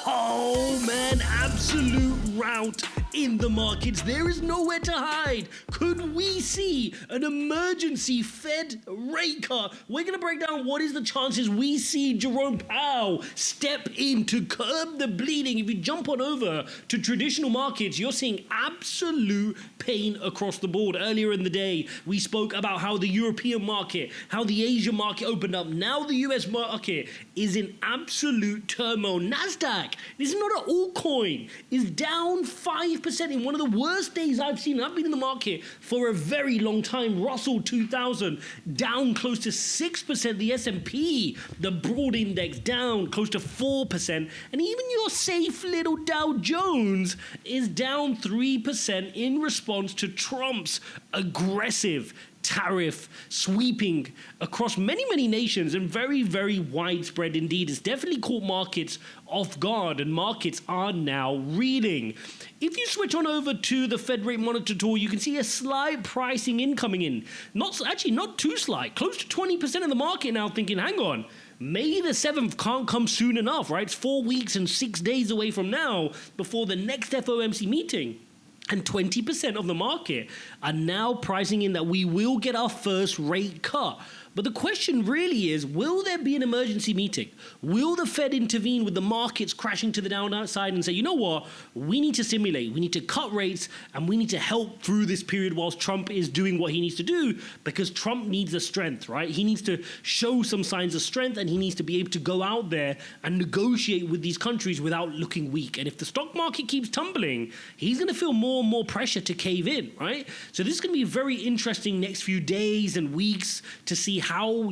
Oh man, absolute rout in the markets. There is nowhere to hide. Could we see an emergency Fed rate cut? We're going to break down what is the chances we see Jerome Powell step in to curb the bleeding. If you jump on over to traditional markets, you're seeing absolute pain across the board. Earlier in the day, we spoke about how the European market, how the Asia market opened up. Now the US market is in absolute turmoil. NASDAQ, this is not an altcoin, is down 5% in one of the worst days I've seen. I've been in the market for a very long time. Russell 2000 down close to 6%. The S&P, the broad index, down close to 4%. And even your safe little Dow Jones is down 3% in response to Trump's aggressive tariff sweeping across many nations and very, very widespread indeed. It's definitely caught markets off guard, and markets are now reeling. If you switch on over to the Fed rate monitor tool, you can see a slight pricing in coming in. Not too slight, close to 20% of the market now thinking, hang on, May the 7th can't come soon enough, right? It's 4 weeks and 6 days away from now before the next FOMC meeting. And 20% of the market are now pricing in that we will get our first rate cut. But the question really is, will there be an emergency meeting? Will the Fed intervene with the markets crashing to the downside and say, you know what, we need to stimulate, we need to cut rates, and we need to help through this period whilst Trump is doing what he needs to do, because Trump needs a strength, right? He needs to show some signs of strength, and he needs to be able to go out there and negotiate with these countries without looking weak. And if the stock market keeps tumbling, he's going to feel more and more pressure to cave in, right? So this is going to be a very interesting next few days and weeks to see how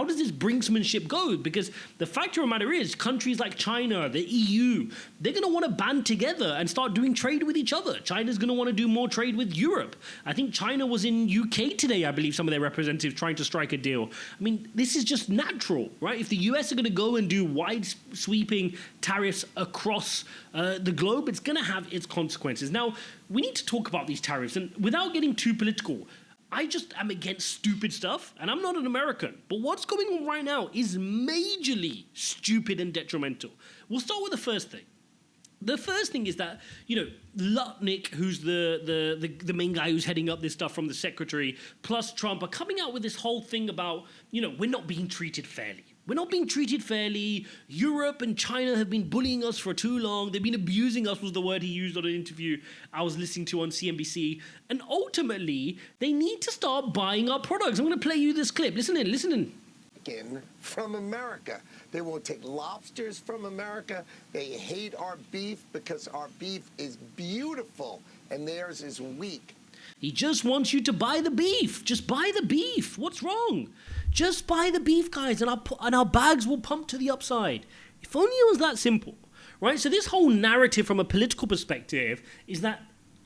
does this brinksmanship go? Because the fact of the matter is, countries like China, the EU, they're going to want to band together and start doing trade with each other. China's going to want to do more trade with Europe. I think China was in UK today, I believe, some of their representatives trying to strike a deal. I mean, this is just natural, right? If the US are going to go and do wide sweeping tariffs across the globe, it's going to have its consequences. Now, we need to talk about these tariffs, and without getting too political, I just am against stupid stuff, and I'm not an American. But what's going on right now is majorly stupid and detrimental. We'll start with the first thing. The first thing is that, Lutnick, who's the main guy who's heading up this stuff from the secretary, plus Trump, are coming out with this whole thing about, we're not being treated fairly. We're not being treated fairly. Europe and China have been bullying us for too long. They've been abusing us, was the word he used on an interview I was listening to on CNBC. And ultimately, they need to start buying our products. I'm going to play you this clip. Listen in. From America. They won't take lobsters from America. They hate our beef because our beef is beautiful and theirs is weak. He just wants you to buy the beef. Just buy the beef. What's wrong? Just buy the beef, guys, and our bags will pump to the upside. If only it was that simple, right? So this whole narrative from a political perspective is that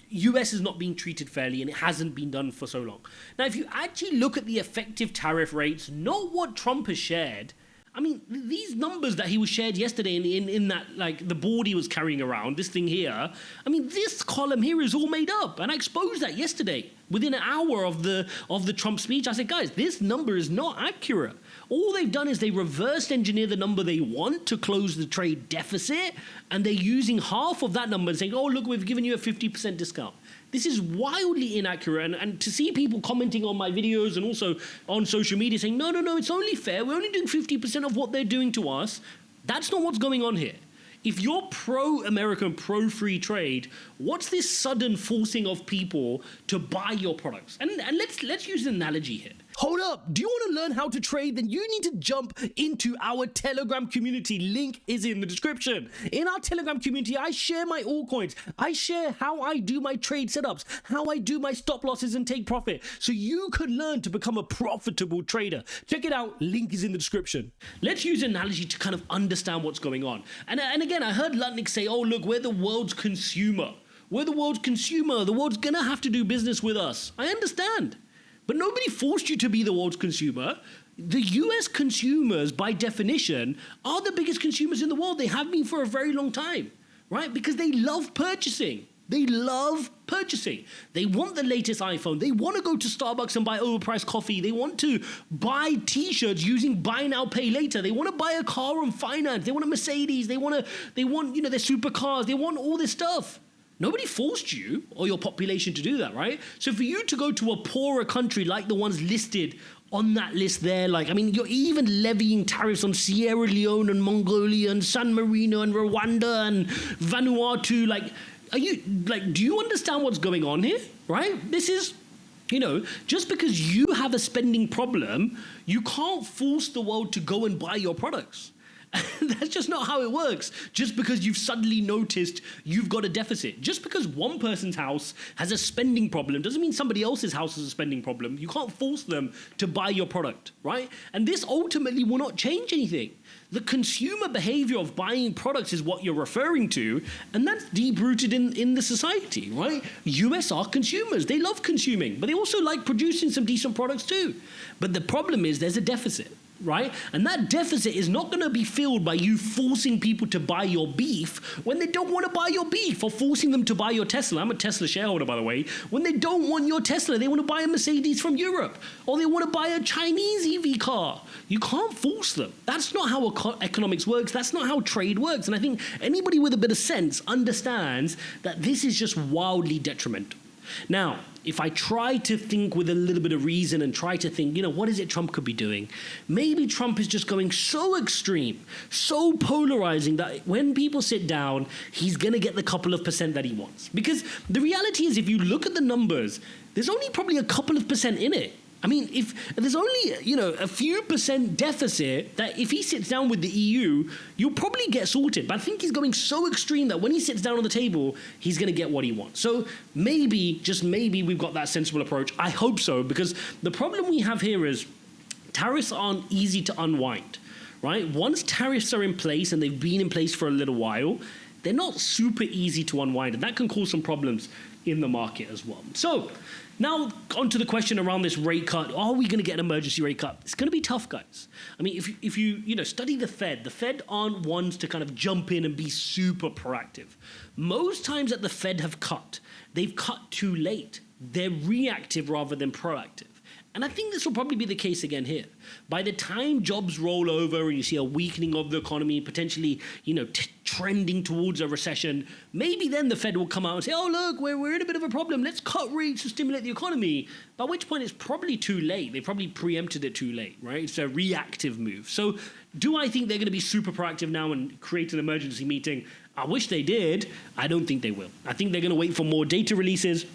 US is not being treated fairly, and it hasn't been done for so long. Now, if you actually look at the effective tariff rates, not what Trump has shared, I mean, these numbers that he was shared yesterday in that, like, the board he was carrying around, this thing here, I mean, this column here is all made up. And I exposed that yesterday. Within an hour of the Trump speech, I said, guys, this number is not accurate. All they've done is they reverse engineer the number they want to close the trade deficit, and they're using half of that number and saying, oh, look, we've given you a 50% discount. This is wildly inaccurate, and to see people commenting on my videos and also on social media saying, no, it's only fair, we're only doing 50% of what they're doing to us, that's not what's going on here. If you're pro-American, pro-free trade, what's this sudden forcing of people to buy your products? And let's use an analogy here. Hold up, do you want to learn how to trade? Then you need to jump into our Telegram community. Link is in the description. In our Telegram community, I share my altcoins. I share how I do my trade setups, how I do my stop losses and take profit, so you could learn to become a profitable trader. Check it out, link is in the description. Let's use an analogy to kind of understand what's going on. And again, I heard Lutnick say, oh, look, we're the world's consumer. We're the world's consumer. The world's gonna have to do business with us. I understand. But nobody forced you to be the world's consumer. The US consumers, by definition, are the biggest consumers in the world. They have been for a very long time, right? Because they love purchasing. They love purchasing. They want the latest iPhone. They want to go to Starbucks and buy overpriced coffee. They want to buy t-shirts using buy now, pay later. They want to buy a car on finance. They want a Mercedes. They want, their supercars. They want all this stuff. Nobody forced you or your population to do that, right? So for you to go to a poorer country like the ones listed on that list there, you're even levying tariffs on Sierra Leone and Mongolia and San Marino and Rwanda and Vanuatu. Do you understand what's going on here, right? This is, just because you have a spending problem, you can't force the world to go and buy your products. That's just not how it works. Just because you've suddenly noticed you've got a deficit. Just because one person's house has a spending problem doesn't mean somebody else's house has a spending problem. You can't force them to buy your product, right? And this ultimately will not change anything. The consumer behavior of buying products is what you're referring to, and that's deep-rooted in the society, right? US are consumers. They love consuming, but they also like producing some decent products too. But the problem is there's a deficit. Right? And that deficit is not going to be filled by you forcing people to buy your beef when they don't want to buy your beef, or forcing them to buy your Tesla. I'm a Tesla shareholder, by the way. When they don't want your Tesla, they want to buy a Mercedes from Europe, or they want to buy a Chinese EV car. You can't force them. That's not how economics works. That's not how trade works. And I think anybody with a bit of sense understands that this is just wildly detrimental. Now, if I try to think with a little bit of reason and try to think, what is it Trump could be doing? Maybe Trump is just going so extreme, so polarizing that when people sit down, he's going to get the couple of percent that he wants. Because the reality is, if you look at the numbers, there's only probably a couple of percent in it. I mean, if there's only, a few percent deficit that if he sits down with the EU, you'll probably get sorted. But I think he's going so extreme that when he sits down on the table, he's going to get what he wants. So maybe, just maybe, we've got that sensible approach. I hope so, because the problem we have here is tariffs aren't easy to unwind, right? Once tariffs are in place, and they've been in place for a little while, they're not super easy to unwind, and that can cause some problems in the market as well. So now onto the question around this rate cut. Are we going to get an emergency rate cut? It's going to be tough, guys. I mean, if you study the Fed aren't ones to kind of jump in and be super proactive. Most times that the Fed have cut, they've cut too late. They're reactive rather than proactive. And I think this will probably be the case again here. By the time jobs roll over and you see a weakening of the economy, potentially, trending towards a recession, maybe then the Fed will come out and say, oh, look, we're in a bit of a problem. Let's cut rates to stimulate the economy. By which point it's probably too late. They probably preempted it too late, right? It's a reactive move. So do I think they're going to be super proactive now and create an emergency meeting? I wish they did. I don't think they will. I think they're going to wait for more data releases.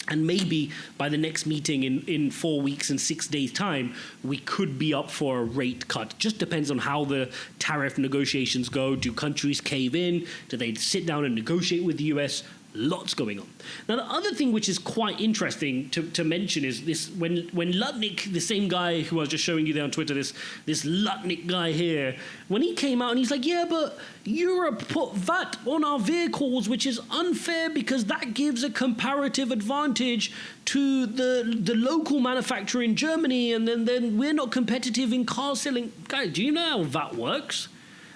And maybe by the next meeting in 4 weeks and 6 days' time, we could be up for a rate cut. Just depends on how the tariff negotiations go. Do countries cave in? Do they sit down and negotiate with the US? Lots going on. Now, the other thing which is quite interesting to mention is this: when Lutnick, the same guy who I was just showing you there on Twitter, this Lutnick guy here, when he came out and he's like, yeah, but Europe put VAT on our vehicles, which is unfair because that gives a comparative advantage to the local manufacturer in Germany, and then we're not competitive in car selling. Guys, do you know how VAT works?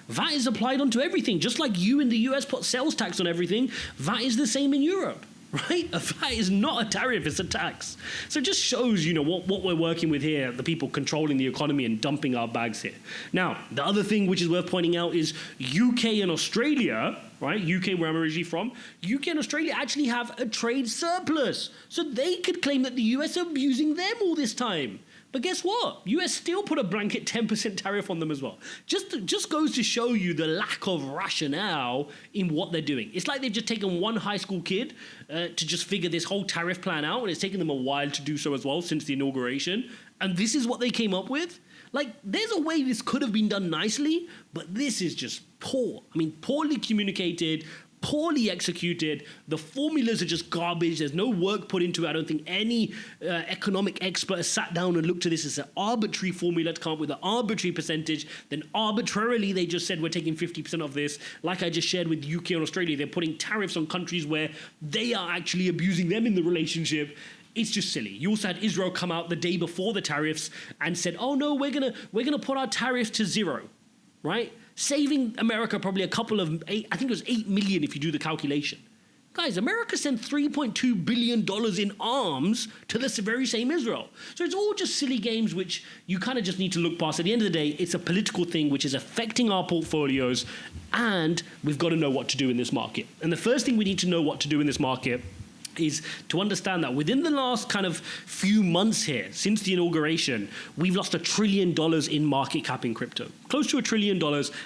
VAT is applied onto everything. Just like you in the US put sales tax on everything, VAT is the same in Europe, right? A VAT is not a tariff, it's a tax. So it just shows, what we're working with here, the people controlling the economy and dumping our bags here. Now, the other thing which is worth pointing out is UK and Australia, right? UK, where I'm originally from, UK and Australia actually have a trade surplus. So they could claim that the US are abusing them all this time. But guess what? US still put a blanket 10% tariff on them as well. Just goes to show you the lack of rationale in what they're doing. It's like they've just taken one high school kid to just figure this whole tariff plan out, and it's taken them a while to do so as well since the inauguration. And this is what they came up with? There's a way this could have been done nicely, but this is just poor. I mean, poorly communicated, poorly executed. The formulas are just garbage. There's no work put into it. I don't think any economic expert has sat down and looked at this as an arbitrary formula to come up with an arbitrary percentage. Then arbitrarily they just said we're taking 50% of this. Like I just shared with UK and Australia, they're putting tariffs on countries where they are actually abusing them in the relationship. It's just silly. You also had Israel come out the day before the tariffs and said, oh no, we're gonna put our tariffs to 0, right? Saving America probably I think it was 8 million if you do the calculation. Guys, America sent $3.2 billion in arms to the very same Israel. So it's all just silly games which you kind of just need to look past. At the end of the day, it's a political thing which is affecting our portfolios, and we've got to know what to do in this market. And the first thing we need to know what to do in this market is to understand that within the last kind of few months here, since the inauguration, we've lost $1 trillion in market cap in crypto. Close to $1 trillion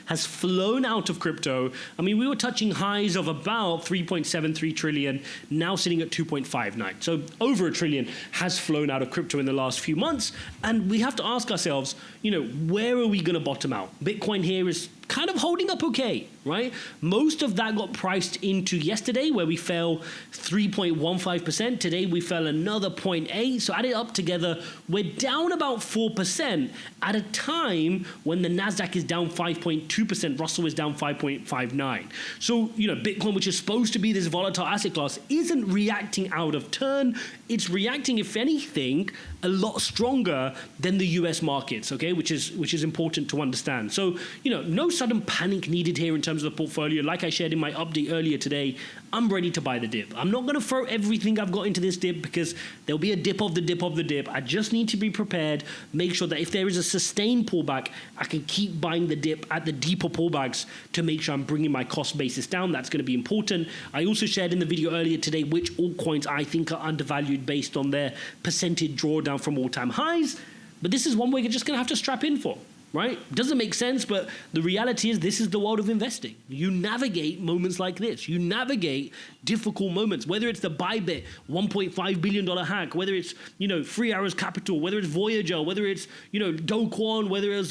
has flown out of crypto. I mean, we were touching highs of about 3.73 trillion, now sitting at 2.59. So over $1 trillion has flown out of crypto in the last few months. And we have to ask ourselves, you know, where are we going to bottom out? Bitcoin here is kind of holding up okay, right? Most of that got priced into yesterday, where we fell 3.15%. Today we fell another 0.8. So add it up together, we're down about 4% at a time when the Nasdaq is down 5.2%, Russell is down 5.59. So, you know, Bitcoin, which is supposed to be this volatile asset class, isn't reacting out of turn. It's reacting, if anything, a lot stronger than the US markets, okay, which is important to understand. So, you know, no sudden panic needed here in terms of the portfolio. Like I shared in my update earlier today, I'm ready to buy the dip. I'm not going to throw everything I've got into this dip because there'll be a dip of the dip of the dip. I just need to be prepared, make sure that if there is a sustained pullback, I can keep buying the dip at the deeper pullbacks to make sure I'm bringing my cost basis down. That's going to be important. I also shared in the video earlier today which altcoins I think are undervalued based on their percentage drawdown from all-time highs. But this is one way you're just going to have to strap in for. Right? Doesn't make sense, but the reality is this is the world of investing. You navigate moments like this. You navigate difficult moments, whether it's the Bybit $1.5 billion hack, whether it's, you know, 3 Arrows Capital, whether it's Voyager, whether it's, you know, Do Kwon, whether it's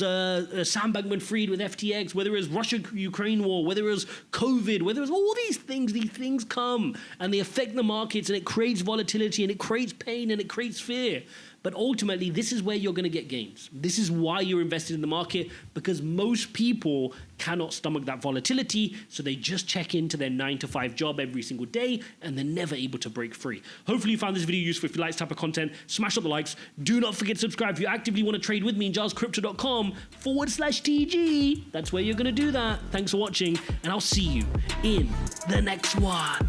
Sam Bankman-Fried with FTX, whether it's Russia-Ukraine war, whether it's COVID, whether it's all these things come and they affect the markets, and it creates volatility and it creates pain and it creates fear. But ultimately, this is where you're going to get gains. This is why you're invested in the market, because most people cannot stomach that volatility, so they just check into their 9-to-5 job every single day, and they're never able to break free. Hopefully you found this video useful. If you like this type of content, smash up the likes. Do not forget to subscribe. If you actively want to trade with me, ijazcrypto.com/TG. That's where you're going to do that. Thanks for watching, and I'll see you in the next one.